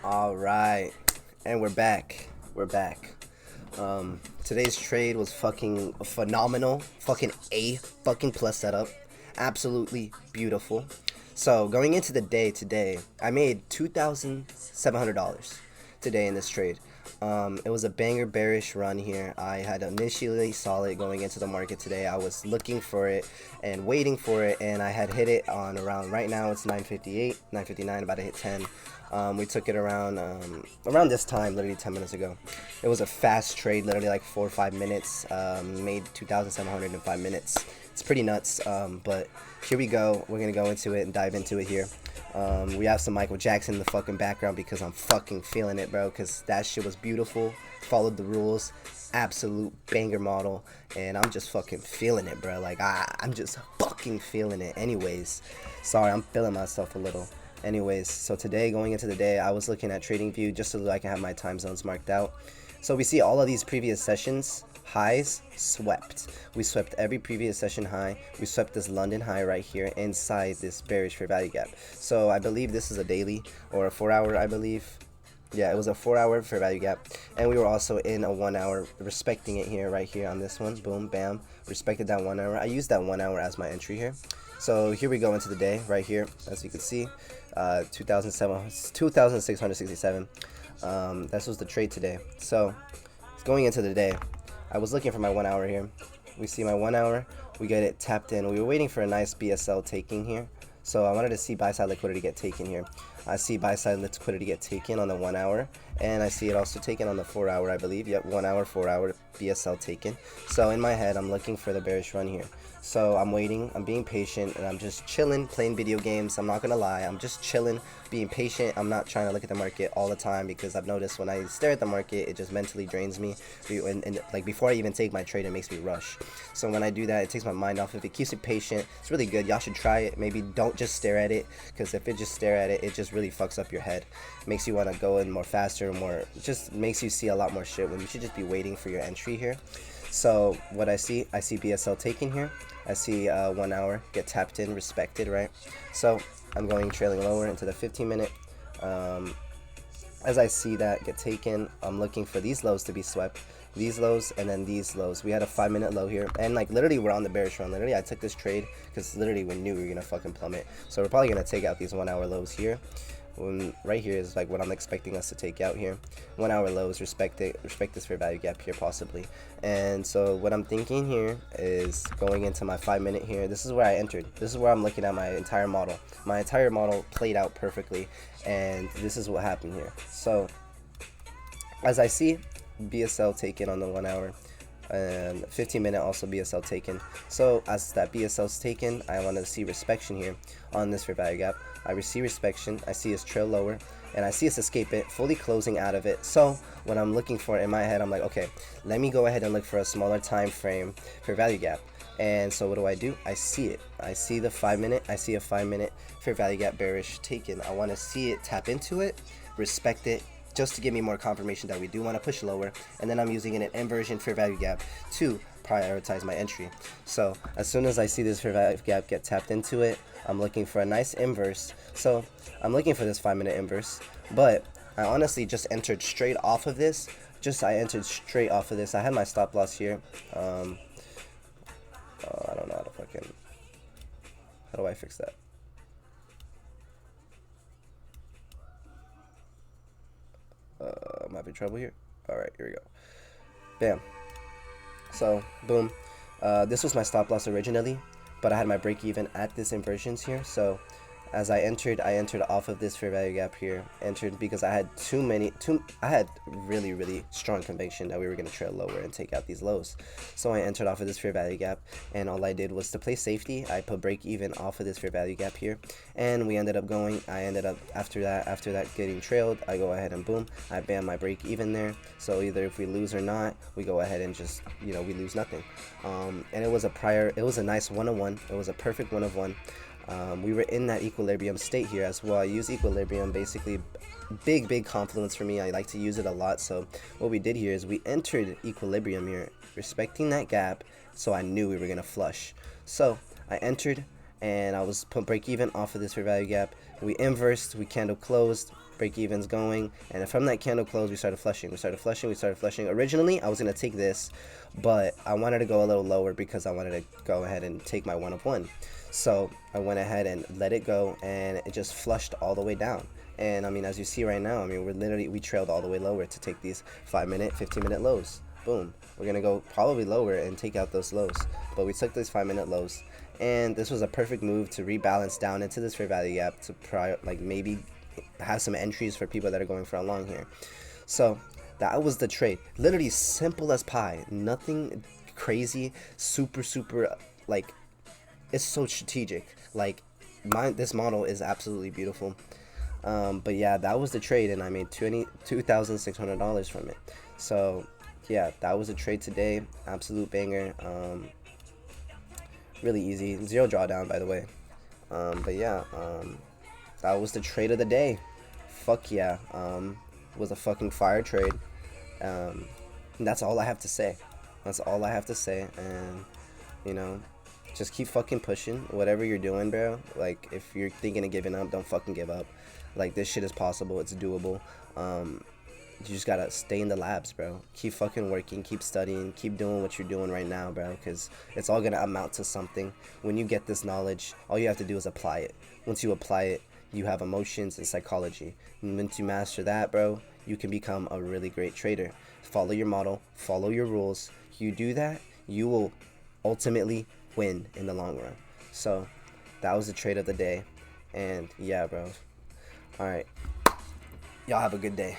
All right, and we're back. We're back. Today's trade was fucking phenomenal. Fucking A fucking plus setup. Absolutely beautiful. So going into the day today, I made $2,700 today in this trade. It was a banger bearish run here. I had initially saw it going into the market today. I was looking for it and waiting for it, and I had hit it on around right now. It's 9:58, 9:59, about to hit 10. We took it around this time, literally 10 minutes ago. It was a fast trade, literally like 4 or 5 minutes. Made 2,700 in 5 minutes. It's pretty nuts, but here we go. We're gonna go into it and dive into it here. We have some Michael Jackson in the fucking background because I'm fucking feeling it, bro. Because that shit was beautiful. Followed the rules. Absolute banger model. And I'm just fucking feeling it, bro. Like, I'm just fucking feeling it. Anyways, sorry, I'm feeling myself a little. Anyways, so today, going into the day, I was looking at TradingView just so that I can have my time zones marked out. So we see all of these previous sessions highs swept. We swept every previous session high. We swept this London high right here inside this bearish fair value gap. So I believe this is a daily or a 4 hour, I believe. Yeah, it was a 4 hour fair value gap, and we were also in a 1 hour, respecting it here, right here on this one. Boom, bam, respected that 1 hour. I used that 1 hour as my entry here. So here we go into the day right here, as you can see, 2,667. This was the trade today. So going into the day, I was looking for my 1 hour here. We see my 1 hour. We get it tapped in. We were waiting for a nice BSL taking here. So I wanted to see buy side liquidity get taken here. I see buy side liquidity get taken on the 1 hour, and I see it also taken on the 4 hour, I believe. Yep, 1 hour, 4 hour BSL taken. So in my head, I'm looking for the bearish run here. So I'm waiting, I'm being patient, and I'm just chilling, playing video games. I'm not gonna lie, I'm just chilling, being patient. I'm not trying to look at the market all the time because I've noticed when I stare at the market, it just mentally drains me. And like before I even take my trade, it makes me rush. So when I do that, it takes my mind off of it. It keeps me patient. It's really good. Y'all should try it. Maybe don't just stare at it, because if it just stare at it, it just really fucks up your head. It makes you want to go in more faster, more, just makes you see a lot more shit when you should just be waiting for your entry here. So what I see BSL taking here. I see 1 hour get tapped in, respected, right? So I'm going trailing lower into the 15-minute. As I see that get taken, I'm looking for these lows to be swept. These lows and then these lows. We had a 5-minute low here, and like literally we're on the bearish run. Literally I took this trade because literally we knew we were gonna fucking plummet. So we're probably gonna take out these 1 hour lows here. Right here is like what I'm expecting us to take out here. 1 hour lows, respect this fair value gap here possibly. And so what I'm thinking here is going into my 5-minute here. This is where I entered. This is where I'm looking at my entire model. My entire model played out perfectly, and this is what happened here. So as I see BSL taken on the 1 hour, and 15-minute also BSL taken. So as that BSL is taken, I want to see respection here on this fair value gap. I receive respection. I see us trail lower, and I see us escape it, fully closing out of it. So what I'm looking for in my head, I'm like, okay, let me go ahead and look for a smaller time frame fair value gap. And so what do? I see it. I see the 5-minute. I see a 5-minute fair value gap bearish taken. I want to see it, tap into it, respect it, just to give me more confirmation that we do want to push lower. And then I'm using an inversion fair value gap to prioritize my entry. So as soon as I see this fair value gap get tapped into it, I'm looking for a nice inverse. So I'm looking for this 5-minute inverse, but I honestly just entered straight off of this. I entered straight off of this. I had my stop loss here. I don't know how to fucking, how do I fix that? I'm having trouble here. All right, here we go. Bam. So boom. This was my stop loss originally, but I had my break even at this inversions here. So as I entered off of this fair value gap here. Entered because I had I had really strong conviction that we were going to trail lower and take out these lows. So I entered off of this fair value gap, and all I did was to play safety. I put break even off of this fair value gap here, and we ended up going, after that getting trailed, I go ahead and boom, I bam my break even there. So either if we lose or not, we go ahead and just, we lose nothing. And it was a nice 1-on-1. It was a perfect 1-of-1. We were in that equilibrium state here as well. I use equilibrium, basically big confluence for me. I like to use it a lot. So what we did here is we entered equilibrium here, respecting that gap, so I knew we were gonna flush. So I entered, and I was put break even off of this fair value gap. We inversed, we candle closed, break evens going, and from that candle close we started flushing. Originally I was gonna take this, but I wanted to go a little lower because I wanted to go ahead and take my 1 of 1. So I went ahead and let it go, and it just flushed all the way down. And I mean, as you see right now, I mean, we trailed all the way lower to take these 5-minute, 15-minute lows. Boom. We're gonna go probably lower and take out those lows, but we took these 5-minute lows, and this was a perfect move to rebalance down into this fair value gap to maybe have some entries for people that are going for a long here. So that was the trade. Literally simple as pie. Nothing crazy. Super like, it's so strategic. Like, this model is absolutely beautiful. But yeah, that was the trade, and I made $2,600 from it. So yeah, that was a trade today. Absolute banger. Really easy. 0 drawdown, by the way. But yeah, that was the trade of the day. Fuck yeah. Was a fucking fire trade. And that's all I have to say. And you know, just keep fucking pushing whatever you're doing, bro. Like, if you're thinking of giving up, don't fucking give up. Like, this shit is possible. It's doable. You just gotta stay in the labs, bro. Keep fucking working, keep studying, keep doing what you're doing right now, bro, because it's all gonna amount to something. When you get this knowledge, all you have to do is apply it. Once you apply it, you have emotions and psychology. And once you master that, bro, you can become a really great trader. Follow your model, follow your rules. You do that, you will ultimately win in the long run. So that was the trade of the day, and yeah, bro. All right, y'all have a good day.